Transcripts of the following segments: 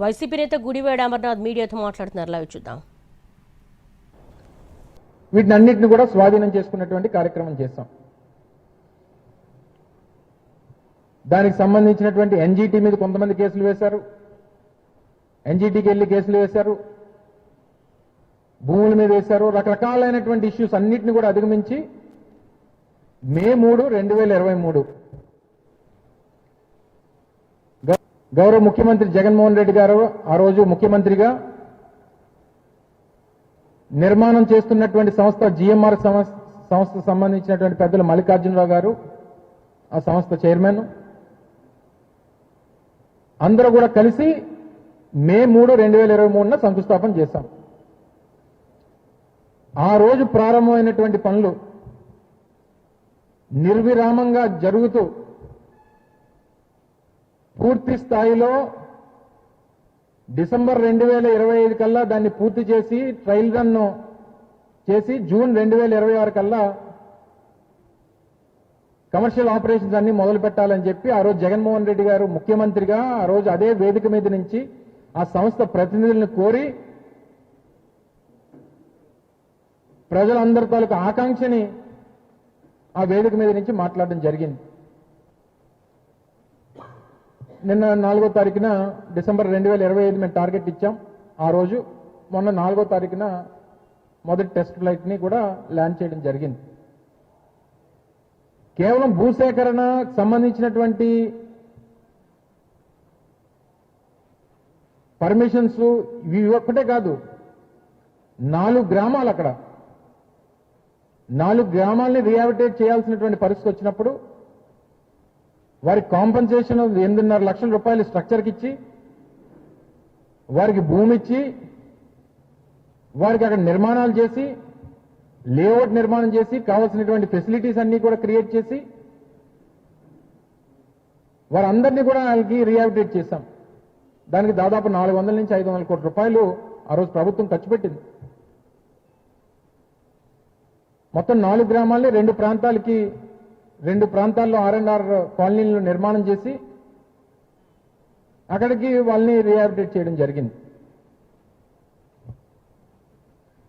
YCP నేత గుడివాడ అమర్నాథ్ మీడియాతో మాట్లాడుతున్నారు. లైవ్ చూద్దాం. వీటినన్నిటిని కూడా స్వాధీనం చేసుకున్నటువంటి కార్యక్రమం చేస్తాం. దానికి సంబంధించినటువంటి ఎన్జీటీ మీద కొంతమంది కేసులు వేశారు, ఎన్జీటీకి వెళ్ళి కేసులు వేశారు, భూముల మీద వేశారు. రకరకాలైనటువంటి ఇష్యూస్ అన్నిటిని కూడా అధిగమించి మే 3, 2023 గౌరవ ముఖ్యమంత్రి జగన్మోహన్ రెడ్డి గారు ఆ రోజు ముఖ్యమంత్రిగా నిర్మాణం చేస్తున్నటువంటి సంస్థ జిఎంఆర్ సంస్థ సంబంధించినటువంటి పెద్దలు మల్లికార్జునరావు గారు ఆ సంస్థ చైర్మన్ అందరూ కూడా కలిసి మే 3, 2023 శంకుస్థాపన చేశాం. ఆ రోజు ప్రారంభమైనటువంటి పనులు నిర్విరామంగా జరుగుతూ పూర్తి స్థాయిలో డిసెంబర్ 2025 కల్లా దాన్ని పూర్తి చేసి ట్రయల్ రన్ చేసి జూన్ 2026 కల్లా కమర్షియల్ ఆపరేషన్స్ అన్ని మొదలు పెట్టాలని చెప్పి ఆ రోజు జగన్మోహన్ రెడ్డి గారు ముఖ్యమంత్రిగా ఆ రోజు అదే వేదిక మీద నుంచి ఆ సంస్థ ప్రతినిధులను కోరి ప్రజలందరి తాలూకు ఆకాంక్షని ఆ వేదిక మీద నుంచి మాట్లాడడం జరిగింది. నిన్న 4వ తారీఖున డిసెంబర్ 2025 మేము టార్గెట్ ఇచ్చాం. ఆ రోజు మొన్న 4వ తారీఖున మొదటి టెస్ట్ ఫ్లైట్ ని కూడా ల్యాండ్ చేయడం జరిగింది. కేవలం భూసేకరణ సంబంధించినటువంటి పర్మిషన్స్ ఇవి ఒక్కటే కాదు, 4 గ్రామాలు అక్కడ 4 గ్రామాలని రీహాబిటేట్ చేయాల్సినటువంటి పరిస్థితి వచ్చినప్పుడు వారికి కాంపన్సేషన్ 8.5 లక్షల రూపాయలు స్ట్రక్చర్కి ఇచ్చి వారికి భూమి ఇచ్చి వారికి అక్కడ నిర్మాణాలు చేసి లేఅవుట్ నిర్మాణం చేసి కావాల్సినటువంటి ఫెసిలిటీస్ అన్ని కూడా క్రియేట్ చేసి వారందరినీ కూడా వాళ్ళకి రీహాబిటేట్ చేశాం. దానికి దాదాపు 400 నుంచి 500 కోట్ల రూపాయలు ఆ రోజు ప్రభుత్వం ఖర్చు పెట్టింది. మొత్తం 4 గ్రామాలని 2 ప్రాంతాల్లో R&R కాలనీలను నిర్మాణం చేసి అక్కడికి వాళ్ళని రీహాబిటేట్ చేయడం జరిగింది.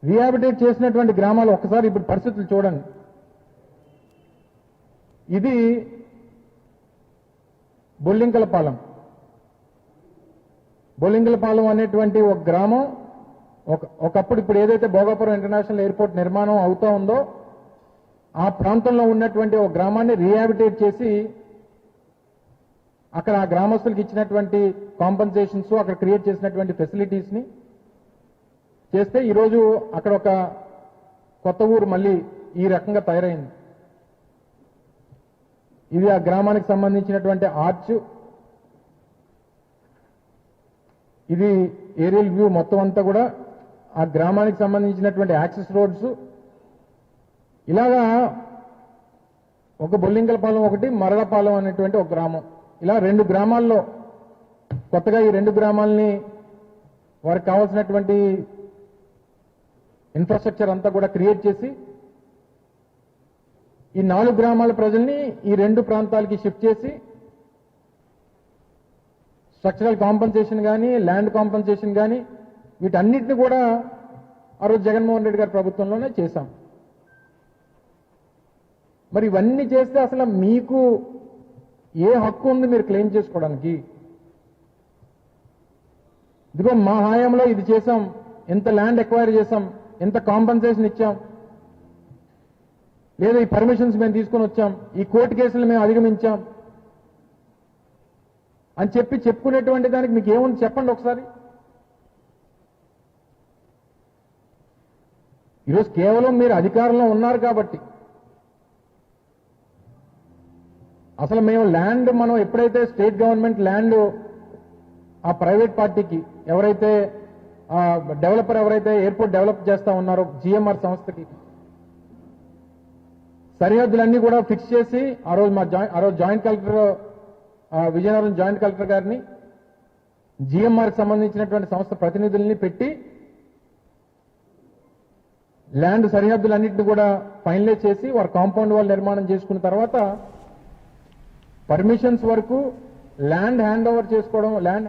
రీహాబిటేట్ చేసినటువంటి గ్రామాలు ఒక్కసారి ఇప్పుడు పరిస్థితులు చూడండి. ఇది బొల్లింకలపాలెం అనేటువంటి ఒక గ్రామం. ఒకప్పుడు ఇప్పుడు ఏదైతే భోగాపురం ఇంటర్నేషనల్ ఎయిర్పోర్ట్ నిర్మాణం అవుతా ఉందో ఆ ప్రాంతంలో ఉన్నటువంటి ఒక గ్రామాన్ని రీహాబిటేట్ చేసి అక్కడ ఆ గ్రామస్తులకు ఇచ్చినటువంటి కాంపన్సేషన్స్ అక్కడ క్రియేట్ చేసినటువంటి ఫెసిలిటీస్ ని చేస్తే ఈరోజు అక్కడ ఒక కొత్త ఊరు మళ్ళీ ఈ రకంగా తయారైంది. ఇది ఆ గ్రామానికి సంబంధించినటువంటి ఆర్చ్. ఇది ఏరియల్ వ్యూ మొత్తం అంతా కూడా ఆ గ్రామానికి సంబంధించినటువంటి యాక్సెస్ రోడ్స్. ఇలాగా ఒక బొల్లింకలపాలెం ఒకటి, మరడపాలెం అనేటువంటి ఒక గ్రామం, ఇలా 2 గ్రామాల్లో కొత్తగా ఈ 2 గ్రామాలని వారికి కావాల్సినటువంటి ఇన్ఫ్రాస్ట్రక్చర్ అంతా కూడా క్రియేట్ చేసి ఈ 4 గ్రామాల ప్రజల్ని ఈ 2 ప్రాంతాలకి షిఫ్ట్ చేసి స్ట్రక్చరల్ కాంపన్సేషన్ కానీ ల్యాండ్ కాంపన్సేషన్ కానీ వీటన్నిటిని కూడా ఆ రోజు జగన్మోహన్ రెడ్డి గారి ప్రభుత్వంలోనే చేశాం. మరి ఇవన్నీ చేస్తే అసలు మీకు ఏ హక్కు ఉంది మీరు క్లెయిమ్ చేసుకోవడానికి? ఇదిగో మా హయాంలో ఇది చేశాం, ఎంత ల్యాండ్ ఎక్వైర్ చేశాం, ఎంత కాంపన్సేషన్ ఇచ్చాం, లేదా ఈ పర్మిషన్స్ మేము తీసుకొని వచ్చాం, ఈ కోర్టు కేసులు మేము అధిగమించాం అని చెప్పుకునేటువంటి దానికి మీకు ఏముంది చెప్పండి ఒకసారి. ఈరోజు కేవలం మీరు అధికారంలో ఉన్నారు కాబట్టి అసలు మేము ల్యాండ్ మనం ఎప్పుడైతే స్టేట్ గవర్నమెంట్ ల్యాండ్ ఆ ప్రైవేట్ పార్టీకి ఎవరైతే డెవలపర్ ఎవరైతే ఎయిర్పోర్ట్ డెవలప్ చేస్తా ఉన్నారో జిఎంఆర్ సంస్థకి సరిహద్దులన్నీ కూడా ఫిక్స్ చేసి ఆ రోజు joint collector Vizianagaram joint collector గారిని జిఎంఆర్కి సంబంధించినటువంటి సంస్థ ప్రతినిధుల్ని పెట్టి ల్యాండ్ సరిహద్దులన్నింటినీ కూడా ఫైనలైజ్ చేసి వారు కాంపౌండ్ వాల్ నిర్మాణం చేసుకున్న తర్వాత పర్మిషన్స్ వరకు ల్యాండ్ హ్యాండ్ ఓవర్ చేసుకోవడం, ల్యాండ్